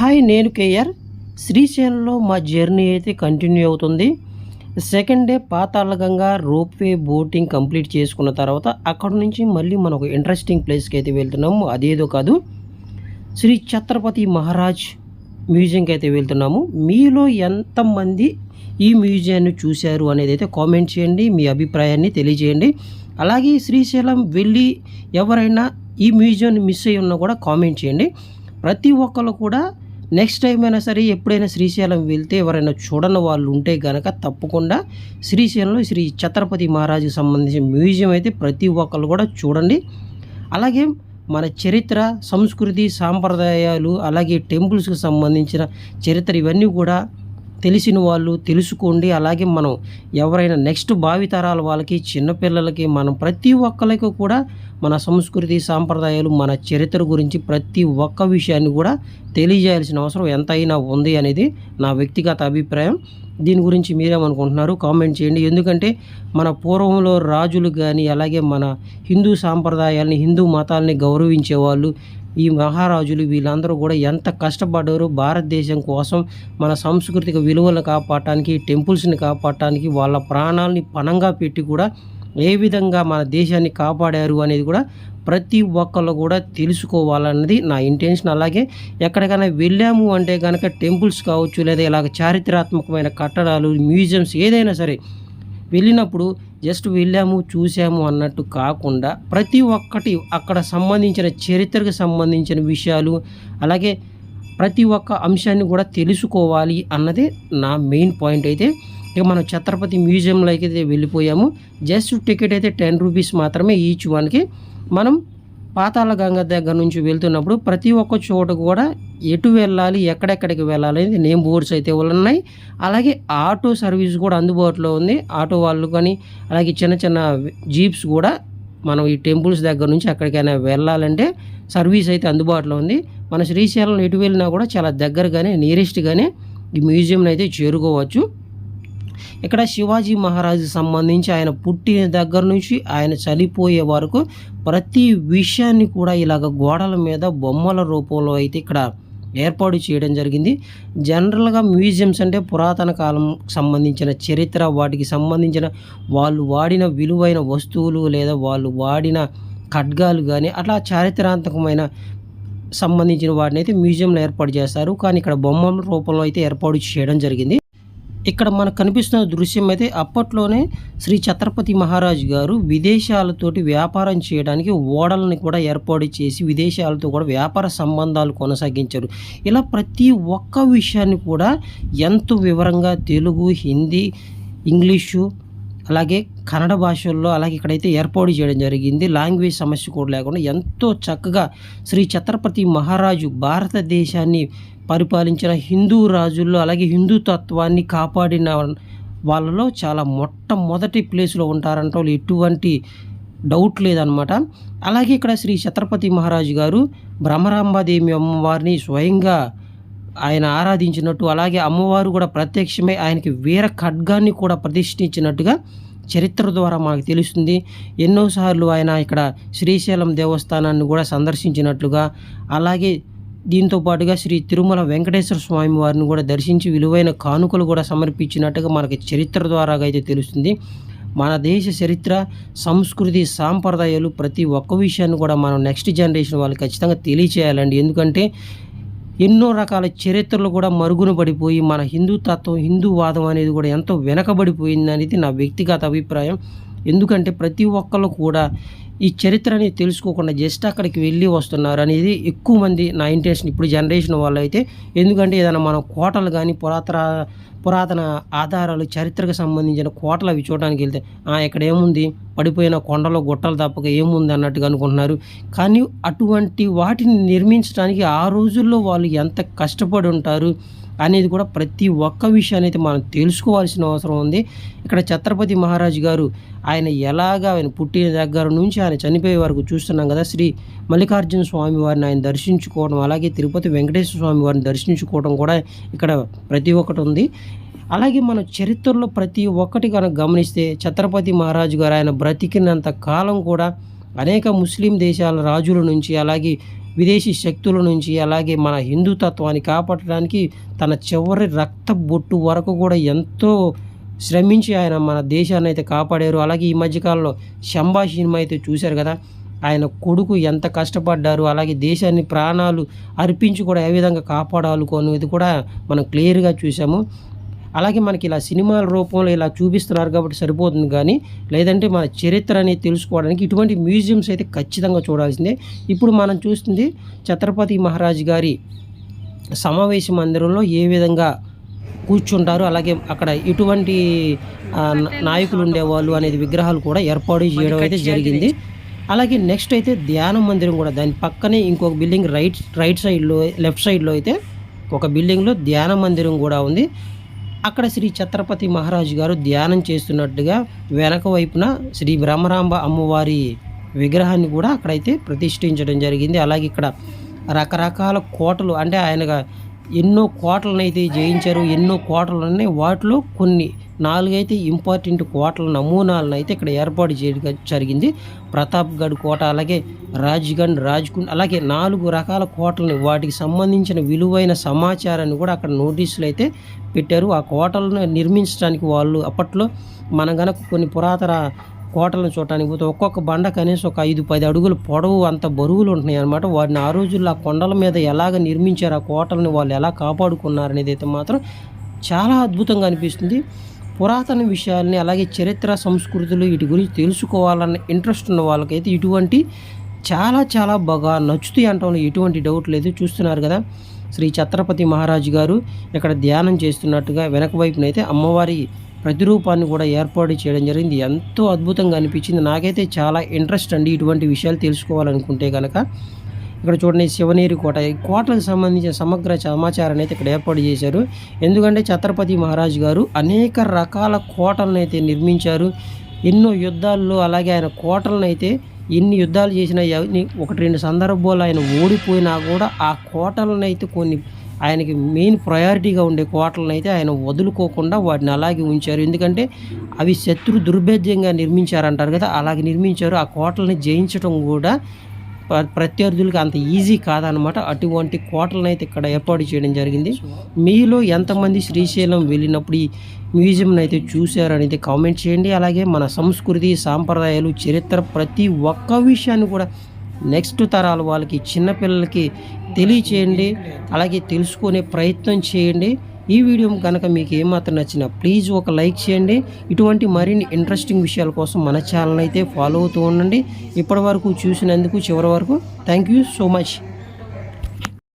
Hi, నేను KR. శ్రీశైలంలో మా జర్నీ అయితే కంటిన్యూ అవుతుంది. Second day Patalaganga ropeway boating complete చేసుకున్న తర్వాత అక్కడ నుంచి మళ్ళీ మనం ఒక ఇంట్రెస్టింగ్ ప్లేస్కి అయితే వెళ్తున్నాము. అదేదో కాదు, శ్రీ ఛత్రపతి మహారాజ్ మ్యూజియంకి అయితే వెళ్తున్నాము. మీలో ఎంతమంది ఈ మ్యూజియాన్ని చూశారు అనేది అయితే కామెంట్ చేయండి, మీ అభిప్రాయాన్ని తెలియజేయండి. అలాగే శ్రీశైలం వెళ్ళి ఎవరైనా ఈ మ్యూజియాన్ని మిస్ అయ్యి ఉన్నా కూడా కామెంట్ చేయండి. ప్రతి ఒక్కరు కూడా నెక్స్ట్ టైం అయినా సరే ఎప్పుడైనా శ్రీశైలం వెళ్తే ఎవరైనా చూడని వాళ్ళు ఉంటే కనుక తప్పకుండా శ్రీశైలంలో శ్రీ ఛత్రపతి మహారాజుకి సంబంధించిన మ్యూజియం అయితే ప్రతి ఒక్కరు కూడా చూడండి. అలాగే మన చరిత్ర, సంస్కృతి, సాంప్రదాయాలు, అలాగే టెంపుల్స్కి సంబంధించిన చరిత్ర ఇవన్నీ కూడా తెలిసిన వాళ్ళు తెలుసుకోండి. అలాగే మనం ఎవరైనా నెక్స్ట్ భావితరాల వాళ్ళకి, చిన్నపిల్లలకి, మనం ప్రతి ఒక్కరికి కూడా మన సంస్కృతి, సాంప్రదాయాలు, మన చరిత్ర గురించి ప్రతి ఒక్క విషయాన్ని కూడా తెలియజేయాల్సిన అవసరం ఎంతైనా ఉంది అనేది నా వ్యక్తిగత అభిప్రాయం. దీని గురించి మీరేమనుకుంటున్నారు కామెంట్ చేయండి. ఎందుకంటే మన పూర్వంలో రాజులు కానీ, అలాగే మన హిందూ సాంప్రదాయాల్ని, హిందూ మతాల్ని గౌరవించేవాళ్ళు, ఈ మహారాజులు వీళ్ళందరూ కూడా ఎంత కష్టపడ్డారు భారతదేశం కోసం, మన సాంస్కృతిక విలువలను కాపాడటానికి, టెంపుల్స్ని కాపాడటానికి వాళ్ళ ప్రాణాలని పణంగా పెట్టి కూడా ఏ విధంగా మన దేశాన్ని కాపాడారు అనేది కూడా ప్రతి ఒక్కళ్ళు కూడా తెలుసుకోవాలన్నది నా ఇంటెన్షన్. అలాగే ఎక్కడికైనా వెళ్ళాము అంటే కనుక టెంపుల్స్ కావచ్చు, లేదా ఇలాగ చారిత్రాత్మకమైన కట్టడాలు, మ్యూజియంస్ ఏదైనా సరే వెళ్ళినప్పుడు జస్ట్ వెళ్ళాము చూసాము అన్నట్టు కాకుండా ప్రతి ఒక్కటి అక్కడ సంబంధించిన చరిత్రకు సంబంధించిన విషయాలు, అలాగే ప్రతి ఒక్క అంశాన్ని కూడా తెలుసుకోవాలి అన్నది నా మెయిన్ పాయింట్. అయితే ఇక మనం ఛత్రపతి మ్యూజియంలోకి అయితే వెళ్ళిపోయాము. జస్ట్ టికెట్ అయితే 10 రూపీస్ మాత్రమే ఈచ్ వన్కి. మనం పాతాళగంగ దగ్గర నుంచి వెళ్తున్నప్పుడు ప్రతి ఒక్క చోట కూడా ఎటు వెళ్ళాలి, ఎక్కడెక్కడికి వెళ్ళాలి అనేది నేమ్ బోర్డ్స్ అయితే ఉన్నాయి. అలాగే ఆటో సర్వీస్ కూడా అందుబాటులో ఉంది. ఆటో వాళ్ళు కానీ, అలాగే చిన్న చిన్న జీప్స్ కూడా మనం ఈ టెంపుల్స్ దగ్గర నుంచి ఎక్కడికైనా వెళ్ళాలంటే సర్వీస్ అయితే అందుబాటులో ఉంది. మన శ్రీశైలం ఎటు వెళ్ళినా కూడా చాలా దగ్గరగానే, నియరెస్ట్గానే ఈ మ్యూజియంని అయితే చేరుకోవచ్చు. ఇక్కడ శివాజీ మహారాజు సంబంధించి ఆయన పుట్టిన దగ్గర నుంచి ఆయన చనిపోయే వరకు ప్రతి విషయాన్ని కూడా ఇలాగ గోడల మీద బొమ్మల రూపంలో అయితే ఇక్కడ ఏర్పాటు చేయడం జరిగింది. జనరల్గా మ్యూజియంస్ అంటే పురాతన కాలం సంబంధించిన చరిత్ర, వాటికి సంబంధించిన వాళ్ళు వాడిన విలువైన వస్తువులు, లేదా వాళ్ళు వాడిన ఖడ్గాలు కానీ అట్లా చారిత్రాత్మకమైన సంబంధించిన వాటిని అయితే మ్యూజియంలో ఏర్పాటు చేస్తారు. కానీ ఇక్కడ బొమ్మల రూపంలో అయితే ఏర్పాటు చేయడం జరిగింది. ఇక్కడ మనకు కనిపిస్తున్న దృశ్యం అయితే అప్పట్లోనే శ్రీ ఛత్రపతి మహారాజు గారు విదేశాలతోటి వ్యాపారం చేయడానికి ఓడలను కూడా ఏర్పాటు చేసి విదేశాలతో కూడా వ్యాపార సంబంధాలు కొనసాగించారు. ఇలా ప్రతి ఒక్క విషయాన్ని కూడా ఎంతో వివరంగా తెలుగు, హిందీ, ఇంగ్లీషు, అలాగే కన్నడ భాషల్లో అలాగే ఇక్కడైతే ఏర్పాటు చేయడం జరిగింది. లాంగ్వేజ్ సమస్య కూడా లేకుండా ఎంతో చక్కగా శ్రీ ఛత్రపతి మహారాజు భారతదేశాన్ని పరిపాలించిన హిందూ రాజుల్లో, అలాగే హిందూ తత్వాన్ని కాపాడిన వాళ్ళలో చాలా మొట్టమొదటి ప్లేస్లో ఉంటారంటే వాళ్ళు ఎటువంటి డౌట్ లేదనమాట. అలాగే ఇక్కడ శ్రీ ఛత్రపతి మహారాజు గారు భ్రమరాంబాదేవి అమ్మవారిని స్వయంగా ఆయన ఆరాధించినట్టు, అలాగే అమ్మవారు కూడా ప్రత్యక్షమై ఆయనకి వీర ఖడ్గాన్ని కూడా ప్రతిష్ఠించినట్టుగా చరిత్ర ద్వారా మనకు తెలుస్తుంది. ఎన్నోసార్లు ఆయన ఇక్కడ శ్రీశైలం దేవస్థానాన్ని కూడా సందర్శించినట్లుగా, అలాగే దీంతో పాటుగా శ్రీ తిరుమల వెంకటేశ్వర స్వామి వారిని కూడా దర్శించి విలువైన కానుకలు కూడా సమర్పించినట్టుగా మనకి చరిత్ర ద్వారా అయితే తెలుస్తుంది. మన దేశ చరిత్ర, సంస్కృతి, సాంప్రదాయాలు ప్రతి ఒక్క విషయాన్ని కూడా మనం నెక్స్ట్ జనరేషన్ వాళ్ళకి ఖచ్చితంగా తెలియచేయాలండి. ఎందుకంటే ఎన్నో రకాల చరిత్రలు కూడా మరుగున పడిపోయి మన హిందూ తత్వం, హిందూ వాదం అనేది కూడా ఎంతో వెనకబడిపోయింది అనేది నా వ్యక్తిగత అభిప్రాయం. ఎందుకంటే ప్రతి ఒక్కరు కూడా ఈ చరిత్రని తెలుసుకోకుండా జస్ట్ అక్కడికి వెళ్ళి వస్తున్నారు అనేది ఎక్కువ మంది నా ఇంటెన్షన్ ఇప్పుడు జనరేషన్ వాళ్ళు అయితే. ఎందుకంటే ఏదైనా మనం కోటలు కానీ, పురాతన ఆధారాలు, చరిత్రకు సంబంధించిన కోటలు అవి చూడడానికి వెళ్తే ఇక్కడ ఏముంది, పడిపోయిన కొండలో గుట్టలు తప్పక ఏముంది అన్నట్టుగా అనుకుంటున్నారు. కానీ అటువంటి వాటిని నిర్మించడానికి ఆ రోజుల్లో వాళ్ళు ఎంత కష్టపడి ఉంటారు అనేది కూడా ప్రతి ఒక్క విషయాన్ని అయితే మనం తెలుసుకోవాల్సిన అవసరం ఉంది. ఇక్కడ ఛత్రపతి మహారాజు గారు ఆయన ఆయన పుట్టిన దగ్గర నుంచి ఆయన చనిపోయే వరకు చూస్తున్నాం కదా. శ్రీ మల్లికార్జున స్వామి వారిని ఆయన దర్శించుకోవడం, అలాగే తిరుపతి వెంకటేశ్వర స్వామి వారిని దర్శించుకోవడం కూడా ఇక్కడ ప్రతి ఒక్కటి ఉంది. అలాగే మన చరిత్రలో ప్రతి ఒక్కటి కనుక గమనిస్తే ఛత్రపతి మహారాజు గారు ఆయన బ్రతికినంత కాలం కూడా అనేక ముస్లిం దేశాల రాజుల నుంచి, అలాగే విదేశీ శక్తుల నుంచి, అలాగే మన హిందుతత్వాన్ని కాపాడడానికి తన చివరి రక్త బొట్టు వరకు కూడా ఎంతో శ్రమించి ఆయన మన దేశాన్ని అయితే కాపాడారు. అలాగే ఈ మధ్యకాలంలో 'శంభా' సినిమా అయితే చూశారు కదా, ఆయన కొడుకు ఎంత కష్టపడ్డారు, అలాగే దేశాన్ని ప్రాణాలు అర్పించి కూడా ఏ విధంగా కాపాడాలనుకునేది కూడా మనం క్లియర్గా చూసాము. అలాగే మనకి ఇలా సినిమాల రూపంలో ఇలా చూపిస్తున్నారు కాబట్టి సరిపోతుంది, కానీ లేదంటే మన చరిత్ర అనేది తెలుసుకోవడానికి ఇటువంటి మ్యూజియంస్ అయితే ఖచ్చితంగా చూడాల్సిందే. ఇప్పుడు మనం చూస్తుంది ఛత్రపతి మహారాజ్ గారి సమావేశ మందిరంలో ఏ విధంగా కూర్చుంటారు, అలాగే అక్కడ ఎటువంటి నాయకులు ఉండేవాళ్ళు అనేది విగ్రహాలు కూడా ఏర్పాటు చేయడం అయితే జరిగింది. అలాగే నెక్స్ట్ అయితే ధ్యాన మందిరం కూడా, దాని పక్కనే ఇంకొక బిల్డింగ్ రైట్ సైడ్లో, లెఫ్ట్ సైడ్లో అయితే ఒక బిల్డింగ్లో ధ్యాన మందిరం కూడా ఉంది. అక్కడ శ్రీ ఛత్రపతి మహారాజు గారు ధ్యానం చేస్తున్నట్టుగా వెనక వైపున శ్రీ బ్రహ్మరాంబ అమ్మవారి విగ్రహాన్ని కూడా అక్కడైతే ప్రతిష్ఠించడం జరిగింది. అలాగే ఇక్కడ రకరకాల కోటలు, అంటే ఆయనగా ఎన్నో కోటలను అయితే జయించారు, ఎన్నో కోటలు ఉన్నాయి. వాటిలో కొన్ని 4 అయితే ఇంపార్టెంట్ కోటల నమూనాలను అయితే ఇక్కడ ఏర్పాటు చేయడం జరిగింది. ప్రతాప్గఢ్ కోట, అలాగే రాజ్కుండ్, అలాగే 4 రకాల కోటలని, వాటికి సంబంధించిన విలువైన సమాచారాన్ని కూడా అక్కడ నోటీసులు అయితే పెట్టారు. ఆ కోటలను నిర్మించడానికి వాళ్ళు అప్పట్లో మనం కనుక కొన్ని పురాతన కోటలను చూడటానికి పోతే ఒక్కొక్క బండ కనీసం ఒక 5-10 అడుగుల పొడవు అంత బరువులు ఉంటున్నాయి అన్నమాట. వాటిని ఆ రోజుల్లో ఆ కొండల మీద ఎలాగ నిర్మించారు, ఆ కోటలను వాళ్ళు ఎలా కాపాడుకున్నారు అనేది అయితే మాత్రం చాలా అద్భుతంగా అనిపిస్తుంది. పురాతన విషయాల్ని, అలాగే చరిత్ర, సంస్కృతులు వీటి గురించి తెలుసుకోవాలన్న ఇంట్రెస్ట్ ఉన్న వాళ్ళకైతే ఇటువంటి చాలా బాగా నచ్చుతాయి అనటంలో ఎటువంటి డౌట్ లేదు. చూస్తున్నారు కదా, శ్రీ ఛత్రపతి మహారాజు గారు ఇక్కడ ధ్యానం చేస్తున్నట్టుగా వెనక వైపునైతే అమ్మవారి ప్రతిరూపాన్ని కూడా ఏర్పాటు చేయడం జరిగింది. ఎంతో అద్భుతంగా అనిపించింది. నాకైతే చాలా ఇంట్రెస్ట్ అండి ఇటువంటి విషయాలు తెలుసుకోవాలనుకుంటే కనుక. ఇక్కడ చూడండి, శివనేరి కోట, ఈ కోటలకు సంబంధించిన సమగ్ర సమాచారాన్ని అయితే ఇక్కడ ఏర్పాటు చేశారు. ఎందుకంటే ఛత్రపతి మహారాజు గారు అనేక రకాల కోటలను అయితే నిర్మించారు. ఎన్నో యుద్ధాల్లో, అలాగే ఆయన కోటలను అయితే ఎన్ని యుద్ధాలు చేసినా 1-2 సందర్భాలు ఆయన ఓడిపోయినా కూడా ఆ కోటలను అయితే కొన్ని ఆయనకి మెయిన్ ప్రయారిటీగా ఉండే కోటలను అయితే ఆయన వదులుకోకుండా వాటిని అలాగే ఉంచారు. ఎందుకంటే అవి శత్రు దుర్భేద్యంగా నిర్మించారంటారు కదా, అలాగే నిర్మించారు. ఆ కోటలని జయించడం కూడా ప్రత్యర్థులకి అంత ఈజీ కాదనమాట. అటువంటి కోటలను అయితే ఇక్కడ ఏర్పాటు చేయడం జరిగింది. మీలో ఎంతమంది శ్రీశైలం వెళ్ళినప్పుడు ఈ మ్యూజియంని అయితే చూశారనేది కామెంట్ చేయండి. అలాగే మన సంస్కృతి, సాంప్రదాయాలు, చరిత్ర ప్రతి ఒక్క విషయాన్ని కూడా నెక్స్ట్ తరాల వాళ్ళకి, చిన్నపిల్లలకి తెలియచేయండి. అలాగే తెలుసుకునే ప్రయత్నం చేయండి. ఈ వీడియో కనుక మీకు ఏమాత్రం నచ్చినా ప్లీజ్ ఒక లైక్ చేయండి. ఇటువంటి మరిన్ని ఇంట్రెస్టింగ్ విషయాల కోసం మన ఛానల్ అయితే ఫాలో అవుతూ ఉండండి. ఇప్పటి వరకు చూసినందుకు చివరి వరకు థ్యాంక్ యూ సో మచ్.